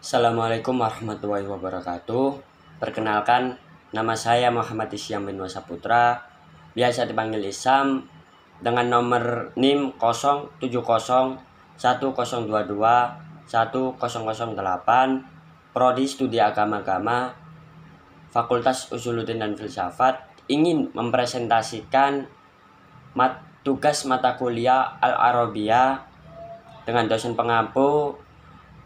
Assalamualaikum warahmatullahi wabarakatuh. Perkenalkan, nama saya Muhammad Isyam bin Wasaputra, biasa dipanggil Isam, dengan nomor NIM 07010221008, Prodi Studi Agama-Agama, Fakultas Usuluddin dan Filsafat, ingin mempresentasikan tugas mata kuliah Al-Arabiyah dengan dosen pengampu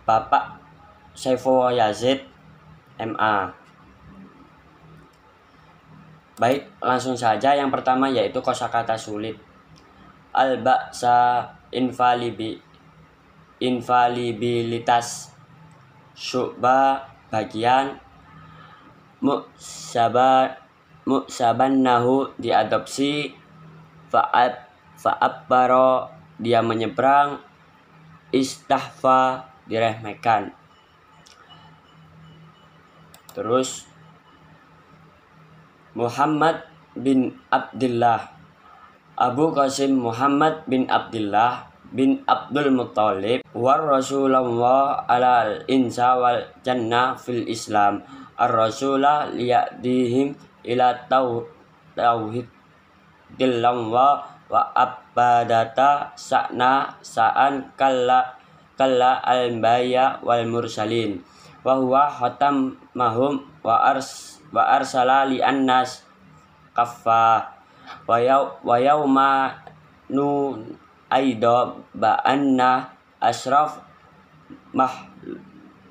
Bapak Saiful Yazid MA. Baik, langsung saja. Yang pertama yaitu kosakata sulit. Al-ba'sa infalibilitas. Syu'bah bagian mu'sabannahu diadopsi. Fa'abbaro dia menyeberang. Istahfa diremehkan. Terus Muhammad bin Abdullah, Abu Qasim Muhammad bin Abdullah bin Abdul Muttalib war Rasulullah alal insa wal jannah fil Islam ar-rasulah liyadihim ila tauhid dillam wa abadata sa'an kalla al-anbiya wal mursalin wa huwa khatam mahum wa arsala li annas kaffa wa yauma nun aida ba anna asraf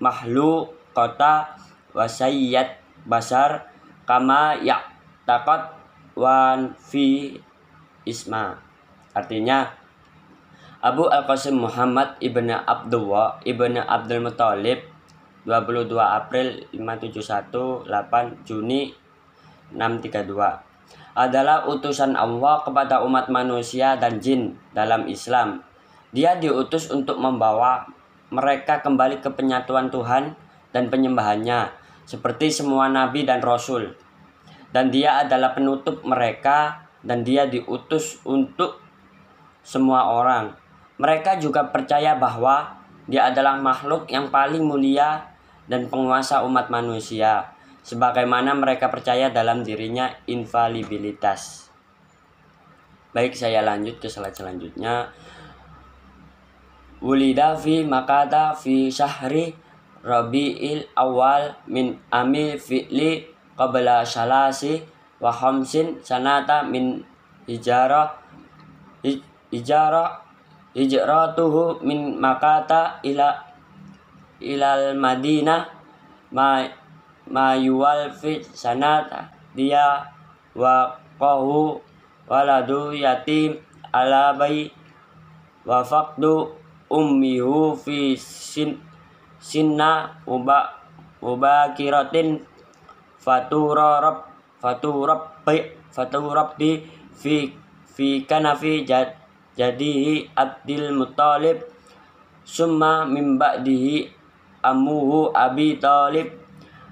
mahluqata wa sayyid basar kama ya'taqad wan fi isma. Artinya, Abu Al-Qasim Muhammad ibn Abdullah ibn Abdul Muttalib 22 April 571 8 Juni 632 adalah utusan Allah kepada umat manusia dan jin dalam Islam. Dia diutus untuk membawa mereka kembali ke penyatuan Tuhan dan penyembahannya seperti semua nabi dan rasul. Dan dia adalah penutup mereka, dan dia diutus untuk semua orang. Mereka juga percaya bahwa dia adalah makhluk yang paling mulia dan penguasa umat manusia, sebagaimana mereka percaya dalam dirinya infalibilitas. Baik, saya lanjut ke slide selanjutnya. Wulida fi Makkah fi syahri Rabi'il Awal min ami fi'li qabla salasi wa khamsin sanata min hijratuhu min Makkah ilal Madinah ma yuwal fi sanata dia wa qahu waladu yatim ala bayi wa faqdu ummihu fi sinna ubakiratin faturabbi fi kanafi jadihi Abdul Muttalib summa min ba'dihi amuhu Abi Talib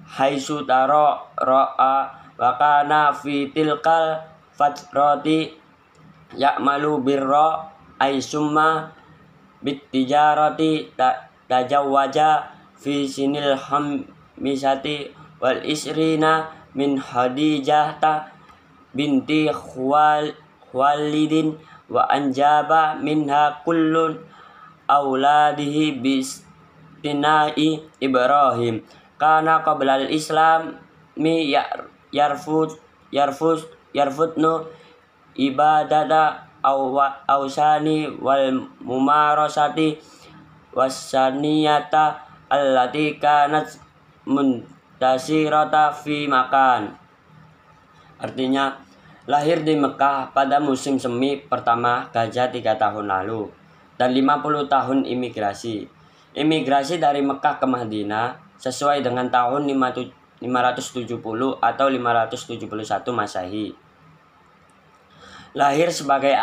haitsu ra'a wa kana fi tilkal fatrati ya'malu birra ay summa bitijarati tajawwaja fi sinil hamisati wal isrina min Hadijah binti Khuwailidin wa anjaba minha kullun auladihi bistinai Ibrahim kana qabla al-Islam mi yarfudnu ibadata awsani wal mumarasati wasaniyata allati kanat muntasirata fi makan. Artinya, lahir di Mekah pada musim semi pertama Gajah 3 tahun lalu dan 50 tahun imigrasi. Imigrasi dari Mekah ke Madinah sesuai dengan tahun 570 atau 571 Masehi. Lahir sebagai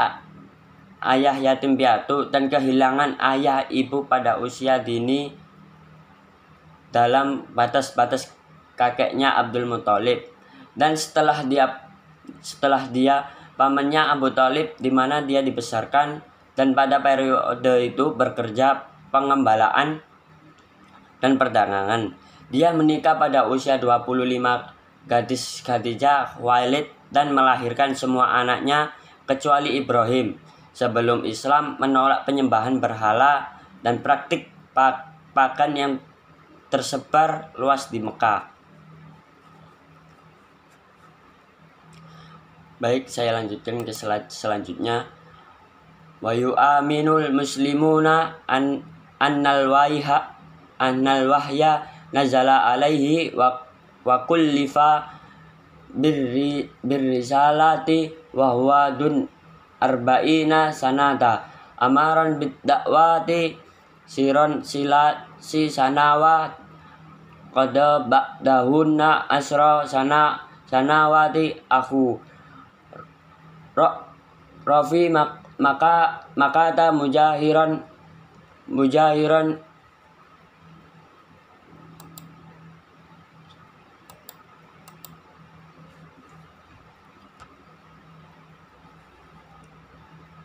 ayah yatim piatu dan kehilangan ayah ibu pada usia dini dalam batas-batas kakeknya Abdul Muttalib. Dan setelah dia pamannya Abu Thalib di mana dia dibesarkan dan pada periode itu bekerja pengembalaan dan perdagangan. Dia menikah pada usia 25 gadis Khadijah Khuwailid dan melahirkan semua anaknya kecuali Ibrahim. Sebelum Islam menolak penyembahan berhala dan praktik pakan yang tersebar luas di Mekah. Baik, saya lanjutkan ke slide selanjutnya. Wa yu'aminul muslimuna annal wahya nazala alaihi wa kullifa birrisalati wa huwa dun arba'ina sanata amaran bid-da'wati siron silasi sanawat qada ba'dahunna asra sanawati aku Rafi makata mujahiran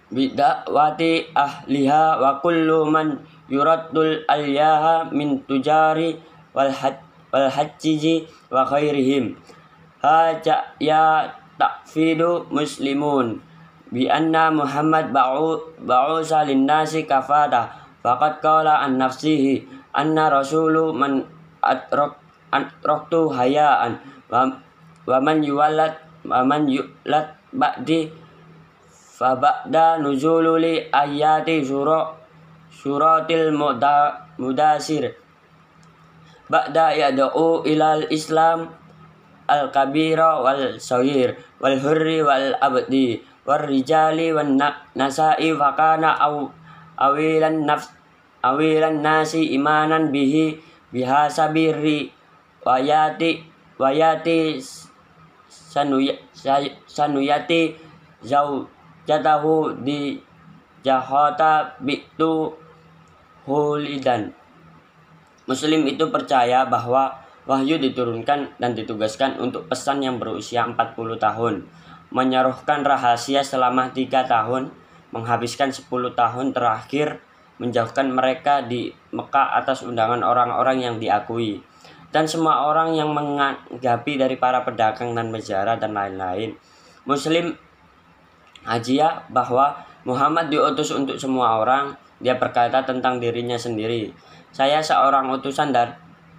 bidakwati ahliha wa kullu man yuraddul alyaha min tujari wal hajji wa khairihim haja ya takfidu muslimun bi anna Muhammad ba'usa linnasi kafata faqad qala an nafsihi anna rasulu man atraktu hayaan wa man yulat ba'di fa ba'da nuzululi ayati suratil mudasir ba'da yad'u ilal islam al-kabira wal sawir wal hurri wal abdi wal rijali wan nasa'i fakana awilan nasi imanan bihasabiri wayati sanuyati jatahu di jahata bitu hulidan. Muslim itu percaya bahwa wahyu diturunkan dan ditugaskan untuk pesan yang berusia 40 tahun, menyeruhkan rahasia selama 3 tahun, menghabiskan 10 tahun terakhir, menjauhkan mereka di Mekah atas undangan orang-orang yang diakui, dan semua orang yang menganggapi dari para pedagang dan mezara dan lain-lain. Muslim hajiyah bahwa Muhammad diutus untuk semua orang. Dia berkata tentang dirinya sendiri, saya seorang utusan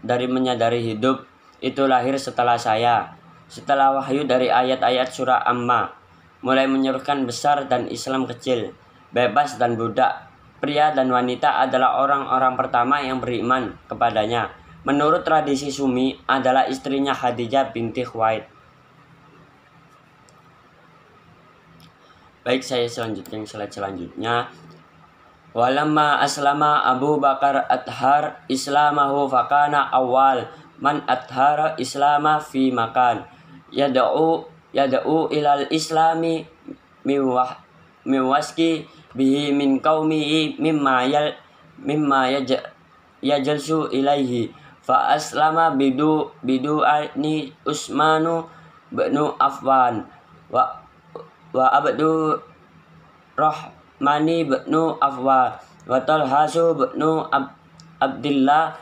dari menyadari hidup itu lahir setelah saya, setelah wahyu dari ayat-ayat surah Amma, mulai menyerukan besar dan Islam kecil, bebas dan budak, pria dan wanita adalah orang-orang pertama yang beriman kepadanya. Menurut tradisi Sumi adalah istrinya Khadijah binti Khuwailid. Baik, saya selanjutnya slide selanjutnya. Walamma aslama Abu Bakar athar islamahu fakana awal man athara islama fi makan yad'u ilal islami miwaski bihi min qaumihi mimma yajalsu ilaihi fa aslama bidu ani Usmanu bnu Affan wa abdu Rahmani bnu Affan wa Talhasu bnu Abdillah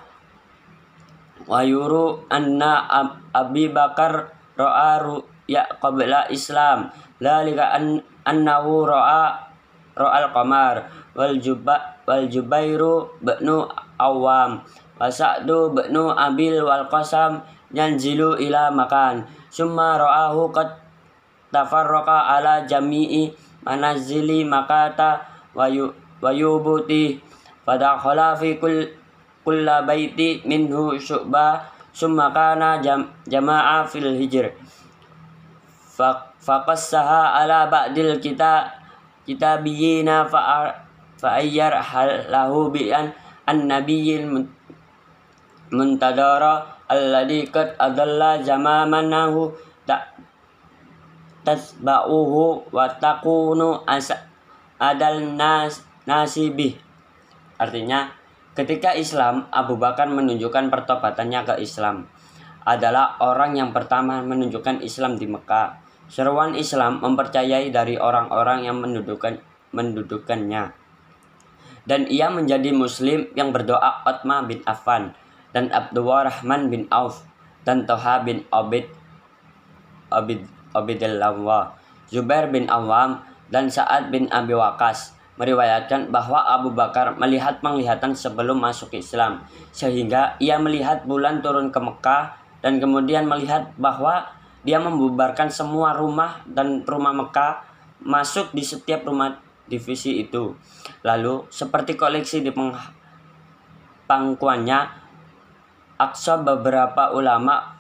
wa yuru anna Abi Bakar ra'a ru'ya qabla Islam lalika annahu ra'al qamar wal Jubairu bnu Awam wa Sa'du bnu Abil wal Qasam yanzilu ila makan summa ra'ahu qad tafarraqa ala jami'i manazili makata wa yubuti fadakhala fi kulla baiti minhu syu'bah summa kana jama'a fil hijr faqassaha ala ba'dil kitabiyina fa'ayyar halahu bi'an an-nabiyil muntadara alladhi qad adalla zamanahu tasba'uhu wa takunu adal nasibih. Artinya, ketika Islam, Abu Bakar menunjukkan pertobatannya ke Islam, adalah orang yang pertama menunjukkan Islam di Mekah. Seruan Islam mempercayai dari orang-orang yang mendudukannya. Dan ia menjadi muslim yang berdoa Utsman bin Affan. dan Abdurrahman bin Auf dan Toha bin Obidillah, Zubair bin Awam dan Sa'ad bin Abi Waqqas meriwayatkan bahwa Abu Bakar melihat penglihatan sebelum masuk Islam, sehingga ia melihat bulan turun ke Mekah dan kemudian melihat bahwa dia membubarkan semua rumah dan rumah Mekah masuk di setiap rumah divisi itu. Lalu seperti koleksi di pangkuannya Aqsa beberapa ulama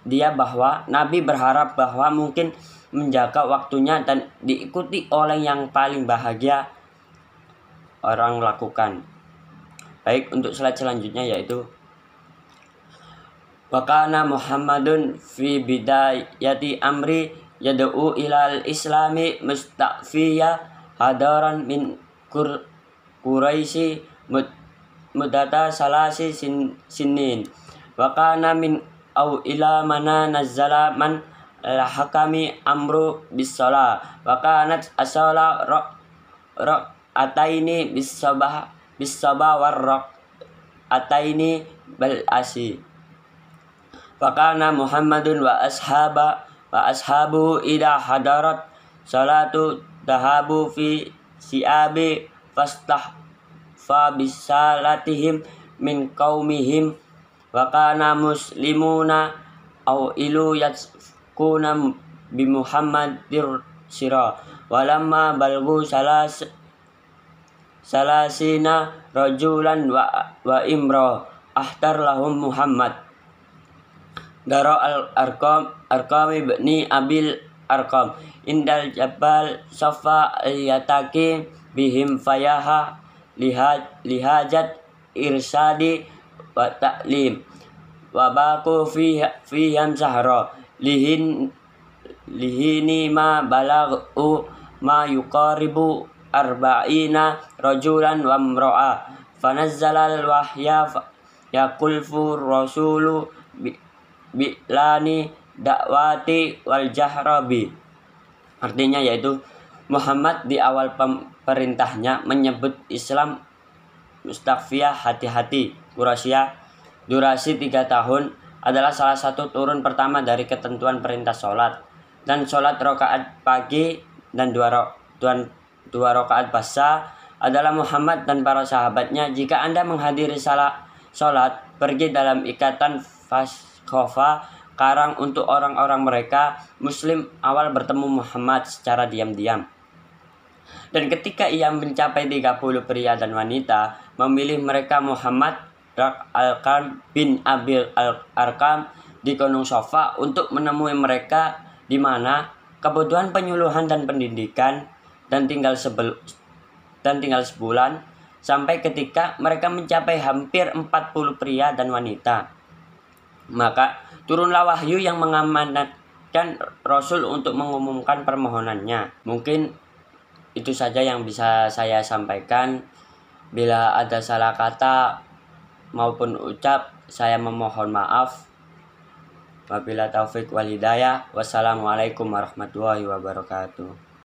dia bahwa Nabi berharap bahwa mungkin menjaga waktunya dan diikuti oleh yang paling bahagia orang lakukan. Baik, untuk slide selanjutnya yaitu wa kana Muhammadun fi bidayati amri yad'u ilal islami musta'fiya hadaran min Quraisy mudata salasi sinin wa kana min au ila mana nazzala man hakami amru bis shalah wa kanat asala ataini bis sabah war ataini bal asi. Fakana Muhammadun wa ashabu ida hadarat salatu dahabu fi siabi fastah fa bisalatihim min qaumihim wa kana muslimuna au ilu yaskuna bi Muhammadir sira walamma balgu salasina rajulan wa imra ahtar lahum Muhammad Daro al-Arqam ibni Abil Arqam indal jabal safa yataki bihim fayaha lihajat irsadi wa ta'lim wa baku fiham sahra lihini ma balaghu ma yuqaribu arba'ina rajulan wa imra'a fanazzala al-wahya yakulfu rasulu bi'lani dakwati wal jahrabi. Artinya yaitu Muhammad di awal perintahnya menyebut Islam mustafiyah hati-hati Quraisy durasi 3 tahun adalah salah satu turun pertama dari ketentuan perintah sholat, dan sholat rakaat pagi dan dua rakaat basa adalah Muhammad dan para sahabatnya. Jika Anda menghadiri sholat pergi dalam ikatan Khofa karang untuk orang-orang mereka Muslim awal bertemu Muhammad secara diam-diam. Dan ketika ia mencapai 30 pria dan wanita, memilih mereka Muhammad Al-Qarm bin Abil Al-Arqam di Gunung Safa untuk menemui mereka, di mana kebutuhan penyuluhan dan pendidikan dan tinggal sebulan, sampai ketika mereka mencapai hampir 40 pria dan wanita. Maka turunlah wahyu yang mengamanatkan Rasul untuk mengumumkan permohonannya. Mungkin itu saja yang bisa saya sampaikan. Bila ada salah kata maupun ucap, saya memohon maaf. Wabillahi taufik wal hidayah. Wassalamualaikum warahmatullahi wabarakatuh.